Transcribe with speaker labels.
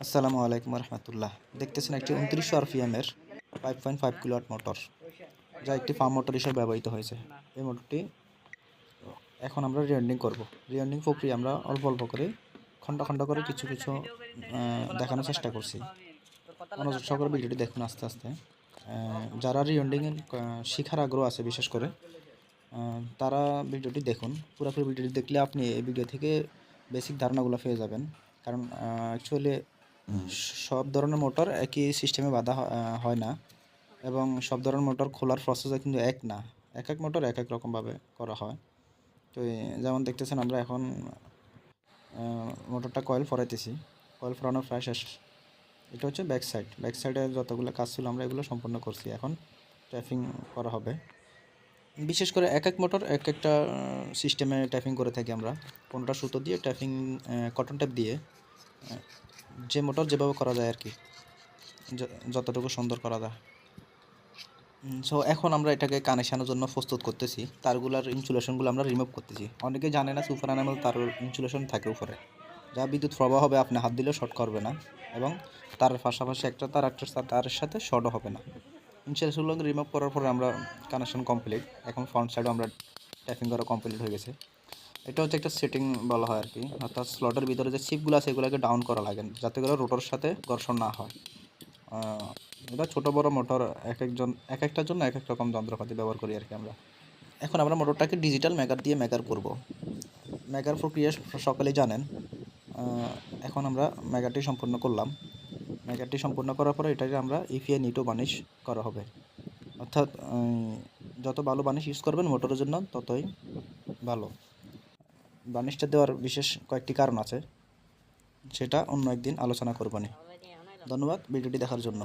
Speaker 1: আসসালামু আলাইকুম রহমতুল্লাহ। দেখতেছেন একটি 2900 আরপিএম এর 5.5 কিলোওয়াট মোটর, যা একটি ফার্ম মোটর হিসেবে ব্যবহৃত হয়েছে। এই মোটরটি এখন আমরা রিওয়াইন্ডিং করব। রিওয়াইন্ডিং প্রক্রিয়া আমরা অল্প অল্প করে খন্ড খন্ড করে কিছু কিছু দেখানোর চেষ্টা করছি। মনোযোগ সহকারে ভিডিওটি দেখুন আস্তে আস্তে। যারা রিওয়াইন্ডিং শিখার আগ্রহ আছে বিশেষ করে তারা ভিডিওটি দেখুন। পুরোপুরি ভিডিওটি দেখলে আপনি এই ভিডিও থেকে বেসিক ধারণাগুলো পেয়ে যাবেন। কারণ অ্যাকচুয়ালি সব ধরনের মোটর একই সিস্টেমে বাঁধা হয় না, এবং সব ধরনের মোটর খোলার প্রসেসও কিন্তু এক না। এক এক মোটর এক এক রকমভাবে করা হয়। তো যেমন দেখতেছেন আমরা এখন মোটরটা কয়েল ফরাইতেছি। কয়েল ফরানো প্রায় শেষ। এটা হচ্ছে ব্যাক সাইড। ব্যাক সাইডে যতগুলো কাজ ছিল আমরা এগুলো সম্পূর্ণ করছি। এখন ট্যাপিং করা হবে। বিশেষ করে এক এক মোটর এক একটা সিস্টেমে ট্যাপিং করে থাকি আমরা। কোনটা সুতো দিয়ে ট্যাপিং, কটন ট্যাপ দিয়ে, যে মোটর যেভাবে করা যায় আর কি, যতটুকু সুন্দর করা যায়। সো এখন আমরা এটাকে কানেকশানের জন্য প্রস্তুত করতেছি। তারগুলার ইনসুলেশনগুলো আমরা রিমুভ করতেছি। অনেকে জানে না সুপার অ্যানিমাল তার ইনসুলেশন থাকে উপরে, যা বিদ্যুৎ প্রবাহ হবে, আপনি হাত দিলেও শর্ট করবে না, এবং তার পাশাপাশি একটা তারের সাথে শর্টও হবে না। ইনসুলেশনগুলো রিমুভ করার পরে আমরা কানেকশন কমপ্লিট। এখন ফ্রন্ট সাইডও আমরা ট্যাপিং করা কমপ্লিট হয়ে গেছে। এটা হচ্ছে একটা সেটিং বলা হয় আর কি, অর্থাৎ স্লটের ভিতরে যে চিপগুলো আছে এগুলোকে ডাউন করা লাগে যাতে করে রোটরের সাথে ঘর্ষণ না হয়। এটা ছোটো বড়ো মোটর এক একটার জন্য এক এক রকম যন্ত্রপাতি ব্যবহার করি আর কি আমরা। এখন আমরা মোটরটাকে ডিজিটাল মেগার দিয়ে মেগার করব। মেগার প্রক্রিয়া সকলেই জানেন। এখন আমরা মেগারটি সম্পূর্ণ করলাম। মেগারটি সম্পূর্ণ করার পরে এটাকে আমরা ইফিএ নিটো বার্নিশ করা হবে। অর্থাৎ যত ভালো বার্নিশ ইউজ করবেন মোটরের জন্য ততই ভালো। বার্নিশটা দেওয়ার বিশেষ কয়েকটি কারণ আছে, সেটা অন্য একদিন আলোচনা করব। ধন্যবাদ ভিডিওটি দেখার জন্য।